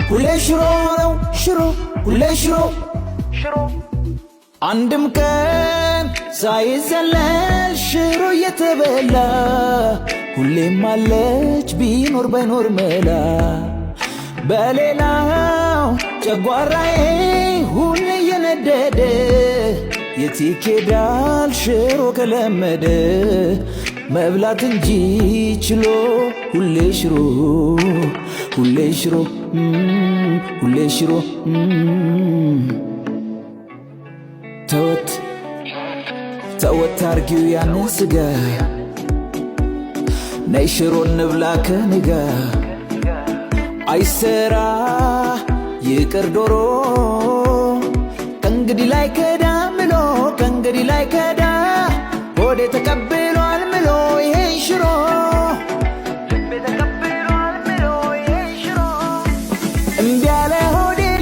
ሁሌ ሽሮ ነው ሽሮ ሁሌ ሽሮ አንድም ቀን ሳይዘለል ሽሮ እየተበላ ሁሌም አለች ቢኖር ባይኖር መላ በሌላው ጨጓራዬ ሁሌ እየነደደ የት ይኬዳል ሽሮ ከለመደ መብላት እንጂ ችሎ ሁሌ ሽሮ ሁሌ ሽሮ ሁሌ ሽሮ ተወት ተወት አርጊው ያንን ስጋ ነይ ሽሮ እንብላ ከንጋ አይሰራ ይቅር ዶሮ ከእንግዲህ ላይ ከዳ ምሎ ከእንግዲህ ላይ ከዳ ሆዴ ተቀብሏል ምሎ ይሄን ሽሮ ልቤ ተቀብሏል ምሎ ይሄን ሽሮ እምቢ